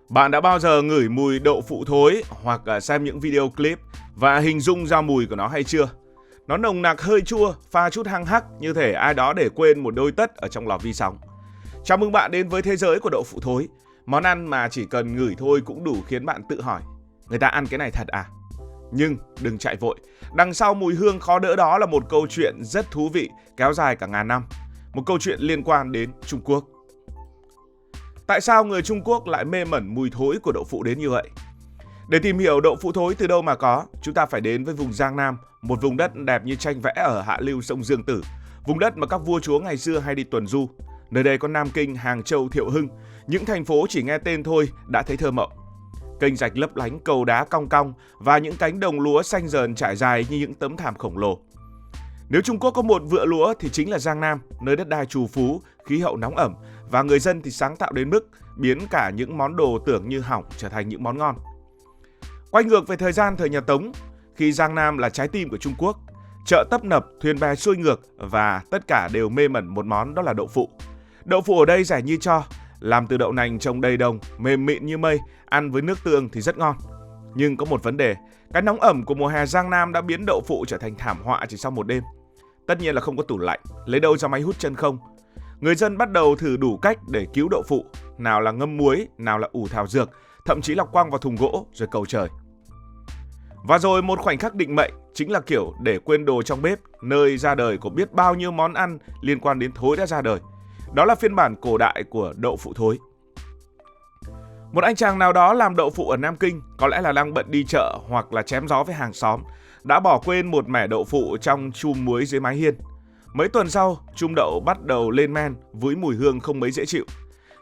Bạn đã bao giờ ngửi mùi đậu phụ thối hoặc xem những video clip và hình dung ra mùi của nó hay chưa? Nó nồng nặc hơi chua, pha chút hăng hắc như thể ai đó để quên một đôi tất ở trong lò vi sóng. Chào mừng bạn đến với thế giới của đậu phụ thối. Món ăn mà chỉ cần ngửi thôi cũng đủ khiến bạn tự hỏi, người ta ăn cái này thật à? Nhưng đừng chạy vội, đằng sau mùi hương khó đỡ đó là một câu chuyện rất thú vị kéo dài cả ngàn năm. Một câu chuyện liên quan đến Trung Quốc. Tại sao người Trung Quốc lại mê mẩn mùi thối của đậu phụ đến như vậy? Để tìm hiểu đậu phụ thối từ đâu mà có, chúng ta phải đến với vùng Giang Nam, một vùng đất đẹp như tranh vẽ ở hạ lưu sông Dương Tử, vùng đất mà các vua chúa ngày xưa hay đi tuần du. Nơi đây có Nam Kinh, Hàng Châu, Thiệu Hưng, những thành phố chỉ nghe tên thôi đã thấy thơ mộng. Kênh rạch lấp lánh, cầu đá cong cong và những cánh đồng lúa xanh dờn trải dài như những tấm thảm khổng lồ. Nếu Trung Quốc có một vựa lúa thì chính là Giang Nam, nơi đất đai trù phú, khí hậu nóng ẩm và người dân thì sáng tạo đến mức biến cả những món đồ tưởng như hỏng trở thành những món ngon. Quay ngược về thời gian thời nhà Tống, khi Giang Nam là trái tim của Trung Quốc, chợ tấp nập, thuyền bè xuôi ngược và tất cả đều mê mẩn một món, đó là đậu phụ. Đậu phụ ở đây rẻ như tro, làm từ đậu nành trồng đầy đồng, mềm mịn như mây, ăn với nước tương thì rất ngon. Nhưng có một vấn đề, cái nóng ẩm của mùa hè Giang Nam đã biến đậu phụ trở thành thảm họa chỉ sau một đêm. Tất nhiên là không có tủ lạnh, lấy đâu ra máy hút chân không. Người dân bắt đầu thử đủ cách để cứu đậu phụ, nào là ngâm muối, nào là ủ thảo dược, thậm chí là quăng vào thùng gỗ rồi cầu trời. Và rồi một khoảnh khắc định mệnh chính là kiểu để quên đồ trong bếp, nơi ra đời của biết bao nhiêu món ăn liên quan đến thối đã ra đời. Đó là phiên bản cổ đại của đậu phụ thối. Một anh chàng nào đó làm đậu phụ ở Nam Kinh, có lẽ là đang bận đi chợ hoặc là chém gió với hàng xóm, đã bỏ quên một mẻ đậu phụ trong chum muối dưới mái hiên. Mấy tuần sau, chum đậu bắt đầu lên men với mùi hương không mấy dễ chịu.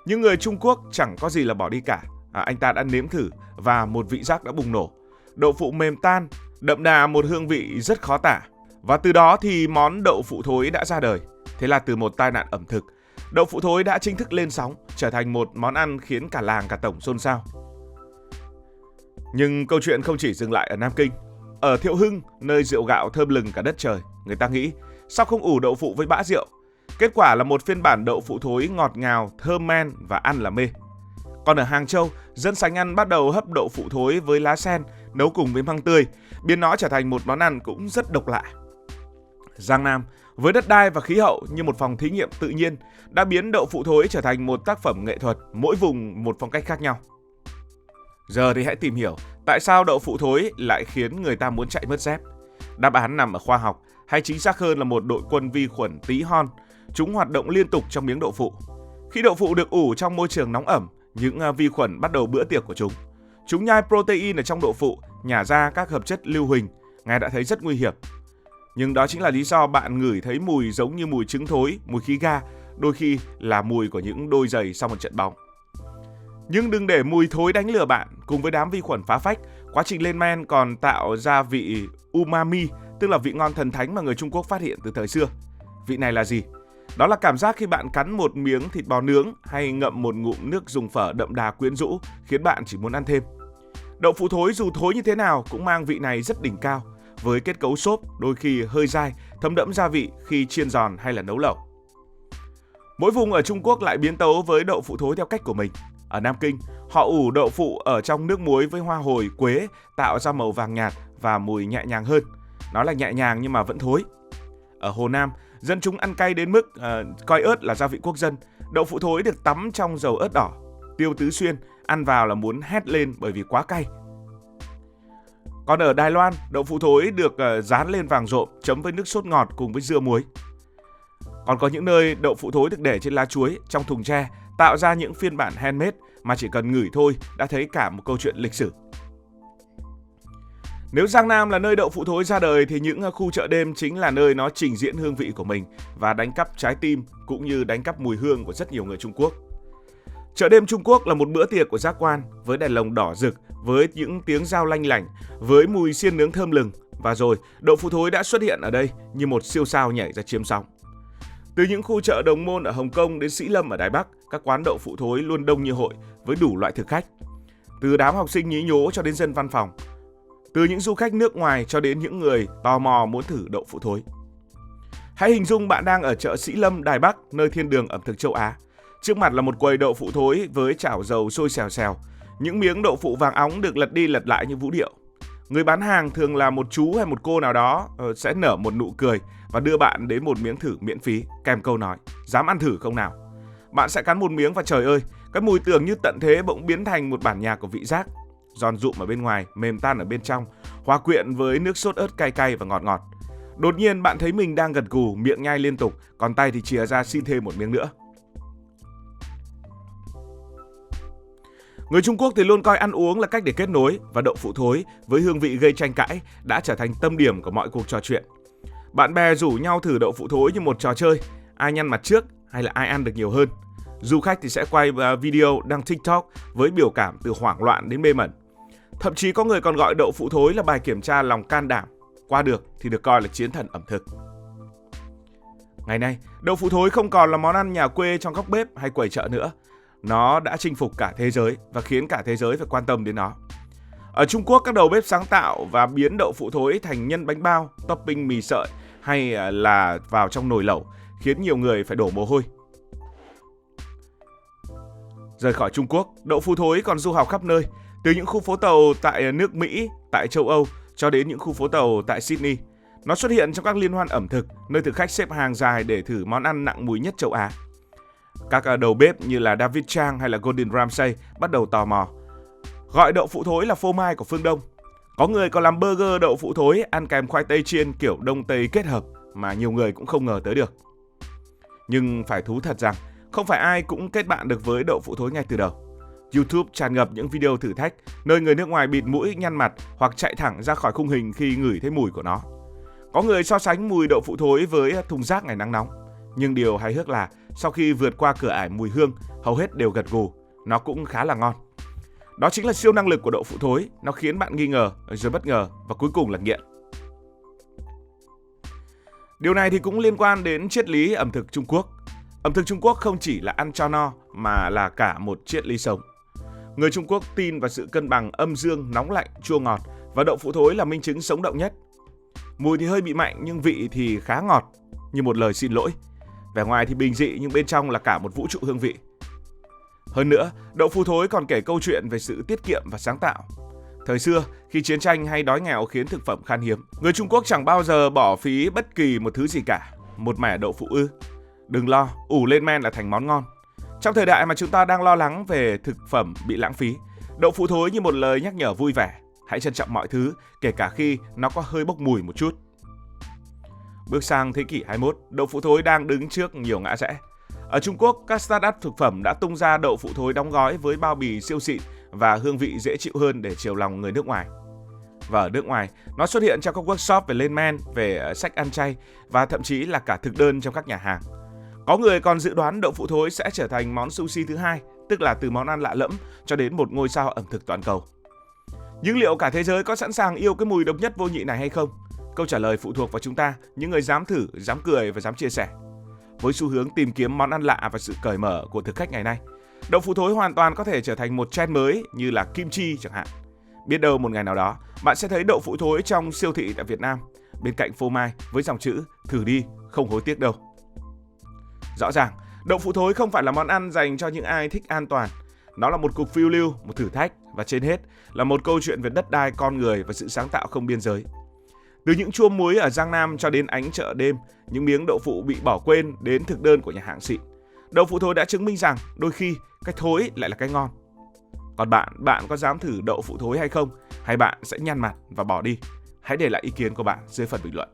Nhưng người Trung Quốc chẳng có gì là bỏ đi cả. Anh ta đã nếm thử và một vị giác đã bùng nổ. Đậu phụ mềm tan, đậm đà một hương vị rất khó tả. Và từ đó thì món đậu phụ thối đã ra đời. Thế là từ một tai nạn ẩm thực, đậu phụ thối đã chính thức lên sóng, trở thành một món ăn khiến cả làng cả tổng xôn xao. Nhưng câu chuyện không chỉ dừng lại ở Nam Kinh. Ở Thiệu Hưng, nơi rượu gạo thơm lừng cả đất trời, người ta nghĩ sao không ủ đậu phụ với bã rượu. Kết quả là một phiên bản đậu phụ thối ngọt ngào, thơm men và ăn là mê. Còn ở Hàng Châu, dân sành ăn bắt đầu hấp đậu phụ thối với lá sen, nấu cùng với măng tươi, biến nó trở thành một món ăn cũng rất độc lạ. Giang Nam, với đất đai và khí hậu như một phòng thí nghiệm tự nhiên, đã biến đậu phụ thối trở thành một tác phẩm nghệ thuật, mỗi vùng một phong cách khác nhau. Giờ thì hãy tìm hiểu tại sao đậu phụ thối lại khiến người ta muốn chạy mất dép. Đáp án nằm ở khoa học, hay chính xác hơn là một đội quân vi khuẩn tí hon. Chúng hoạt động liên tục trong miếng đậu phụ. Khi đậu phụ được ủ trong môi trường nóng ẩm, những vi khuẩn bắt đầu bữa tiệc của chúng. Chúng nhai protein ở trong đậu phụ, nhả ra các hợp chất lưu huỳnh, nghe đã thấy rất nguy hiểm. Nhưng đó chính là lý do bạn ngửi thấy mùi giống như mùi trứng thối, mùi khí ga, đôi khi là mùi của những đôi giày sau một trận bóng. Nhưng đừng để mùi thối đánh lừa bạn. Cùng với đám vi khuẩn phá phách, quá trình lên men còn tạo ra vị umami, tức là vị ngon thần thánh mà người Trung Quốc phát hiện từ thời xưa. Vị này là gì? Đó là cảm giác khi bạn cắn một miếng thịt bò nướng hay ngậm một ngụm nước dùng phở đậm đà quyến rũ, khiến bạn chỉ muốn ăn thêm. Đậu phụ thối dù thối như thế nào cũng mang vị này rất đỉnh cao, với kết cấu xốp, đôi khi hơi dai, thấm đẫm gia vị khi chiên giòn hay là nấu lẩu. Mỗi vùng ở Trung Quốc lại biến tấu với đậu phụ thối theo cách của mình. Ở Nam Kinh, họ ủ đậu phụ ở trong nước muối với hoa hồi, quế, tạo ra màu vàng nhạt và mùi nhẹ nhàng hơn. Nó là nhẹ nhàng nhưng mà vẫn thối. Ở Hồ Nam, dân chúng ăn cay đến mức coi ớt là gia vị quốc dân. Đậu phụ thối được tắm trong dầu ớt đỏ. Tiêu Tứ Xuyên ăn vào là muốn hét lên bởi vì quá cay. Còn ở Đài Loan, đậu phụ thối được rán lên vàng rộm, chấm với nước sốt ngọt cùng với dưa muối. Còn có những nơi đậu phụ thối được để trên lá chuối, trong thùng tre, tạo ra những phiên bản handmade mà chỉ cần ngửi thôi đã thấy cả một câu chuyện lịch sử. Nếu Giang Nam là nơi đậu phụ thối ra đời thì những khu chợ đêm chính là nơi nó trình diễn hương vị của mình và đánh cắp trái tim cũng như đánh cắp mùi hương của rất nhiều người Trung Quốc. Chợ đêm Trung Quốc là một bữa tiệc của giác quan với đèn lồng đỏ rực, với những tiếng dao lanh lảnh, với mùi xiên nướng thơm lừng. Và rồi, đậu phụ thối đã xuất hiện ở đây như một siêu sao nhảy ra chiếm sóng. Từ những khu chợ Đồng Môn ở Hồng Kông đến Sĩ Lâm ở Đài Bắc, các quán đậu phụ thối luôn đông như hội với đủ loại thực khách. Từ đám học sinh nhí nhố cho đến dân văn phòng. Từ những du khách nước ngoài cho đến những người tò mò muốn thử đậu phụ thối. Hãy hình dung bạn đang ở chợ Sĩ Lâm, Đài Bắc, nơi thiên đường ẩm thực châu Á. Trước mặt là một quầy đậu phụ thối với chảo dầu sôi xèo xèo. Những miếng đậu phụ vàng óng được lật đi lật lại như vũ điệu. Người bán hàng thường là một chú hay một cô nào đó sẽ nở một nụ cười và đưa bạn đến một miếng thử miễn phí kèm câu nói dám ăn thử không nào. Bạn sẽ cắn một miếng và trời ơi, cái mùi tưởng như tận thế bỗng biến thành một bản nhạc của vị giác. Giòn rụm ở bên ngoài, mềm tan ở bên trong, hòa quyện với nước sốt ớt cay cay và ngọt ngọt. Đột nhiên bạn thấy mình đang gật gù, miệng nhai liên tục, còn tay thì chìa ra xin thêm một miếng nữa. Người Trung Quốc thì luôn coi ăn uống là cách để kết nối, và đậu phụ thối với hương vị gây tranh cãi đã trở thành tâm điểm của mọi cuộc trò chuyện. Bạn bè rủ nhau thử đậu phụ thối như một trò chơi, ai nhăn mặt trước hay là ai ăn được nhiều hơn. Du khách thì sẽ quay video đăng TikTok với biểu cảm từ hoảng loạn đến mê mẩn. Thậm chí có người còn gọi đậu phụ thối là bài kiểm tra lòng can đảm, qua được thì được coi là chiến thần ẩm thực. Ngày nay, đậu phụ thối không còn là món ăn nhà quê trong góc bếp hay quầy chợ nữa. Nó đã chinh phục cả thế giới và khiến cả thế giới phải quan tâm đến nó. Ở Trung Quốc, các đầu bếp sáng tạo và biến đậu phụ thối thành nhân bánh bao, topping mì sợi hay là vào trong nồi lẩu, khiến nhiều người phải đổ mồ hôi. Rời khỏi Trung Quốc, đậu phụ thối còn du học khắp nơi, từ những khu phố tàu tại nước Mỹ, tại châu Âu cho đến những khu phố tàu tại Sydney. Nó xuất hiện trong các liên hoan ẩm thực, nơi thực khách xếp hàng dài để thử món ăn nặng mùi nhất châu Á. Các đầu bếp như là David Chang hay là Gordon Ramsay bắt đầu tò mò, gọi đậu phụ thối là phô mai của phương Đông. Có người còn làm burger đậu phụ thối ăn kèm khoai tây chiên kiểu Đông Tây kết hợp mà nhiều người cũng không ngờ tới được. Nhưng phải thú thật rằng không phải ai cũng kết bạn được với đậu phụ thối ngay từ đầu. YouTube tràn ngập những video thử thách nơi người nước ngoài bịt mũi, nhăn mặt hoặc chạy thẳng ra khỏi khung hình khi ngửi thấy mùi của nó. Có người so sánh mùi đậu phụ thối với thùng rác ngày nắng nóng. Nhưng điều hài hước là sau khi vượt qua cửa ải mùi hương, hầu hết đều gật gù, nó cũng khá là ngon. Đó chính là siêu năng lực của đậu phụ thối, nó khiến bạn nghi ngờ, rồi bất ngờ và cuối cùng là nghiện. Điều này thì cũng liên quan đến triết lý ẩm thực Trung Quốc. Ẩm thực Trung Quốc không chỉ là ăn cho no mà là cả một triết lý sống. Người Trung Quốc tin vào sự cân bằng âm dương, nóng lạnh, chua ngọt và đậu phụ thối là minh chứng sống động nhất. Mùi thì hơi bị mạnh nhưng vị thì khá ngọt, như một lời xin lỗi. Vẻ ngoài thì bình dị nhưng bên trong là cả một vũ trụ hương vị. Hơn nữa, đậu phụ thối còn kể câu chuyện về sự tiết kiệm và sáng tạo. Thời xưa, khi chiến tranh hay đói nghèo khiến thực phẩm khan hiếm, người Trung Quốc chẳng bao giờ bỏ phí bất kỳ một thứ gì cả. Một mẻ đậu phụ ư? Đừng lo, ủ lên men là thành món ngon. Trong thời đại mà chúng ta đang lo lắng về thực phẩm bị lãng phí, đậu phụ thối như một lời nhắc nhở vui vẻ. Hãy trân trọng mọi thứ, kể cả khi nó có hơi bốc mùi một chút. Bước sang thế kỷ 21, đậu phụ thối đang đứng trước nhiều ngã rẽ. Ở Trung Quốc, các startup thực phẩm đã tung ra đậu phụ thối đóng gói với bao bì siêu xịn và hương vị dễ chịu hơn để chiều lòng người nước ngoài. Và ở nước ngoài, nó xuất hiện trong các workshop về lên men, về sách ăn chay và thậm chí là cả thực đơn trong các nhà hàng. Có người còn dự đoán đậu phụ thối sẽ trở thành món sushi thứ hai, tức là từ món ăn lạ lẫm cho đến một ngôi sao ẩm thực toàn cầu. Nhưng liệu cả thế giới có sẵn sàng yêu cái mùi độc nhất vô nhị này hay không? Câu trả lời phụ thuộc vào chúng ta, những người dám thử, dám cười và dám chia sẻ. Với xu hướng tìm kiếm món ăn lạ và sự cởi mở của thực khách ngày nay, đậu phụ thối hoàn toàn có thể trở thành một trend mới như là kim chi chẳng hạn. Biết đâu một ngày nào đó, bạn sẽ thấy đậu phụ thối trong siêu thị tại Việt Nam, bên cạnh phô mai với dòng chữ thử đi, không hối tiếc đâu. Rõ ràng, đậu phụ thối không phải là món ăn dành cho những ai thích an toàn. Nó là một cuộc phiêu lưu, một thử thách và trên hết là một câu chuyện về đất đai, con người và sự sáng tạo không biên giới. Từ những chua muối ở Giang Nam cho đến ánh chợ đêm, những miếng đậu phụ bị bỏ quên đến thực đơn của nhà hàng xịn, đậu phụ thối đã chứng minh rằng đôi khi cái thối lại là cái ngon. Còn bạn có dám thử đậu phụ thối hay không? Hay bạn sẽ nhăn mặt và bỏ đi? Hãy để lại ý kiến của bạn dưới phần bình luận.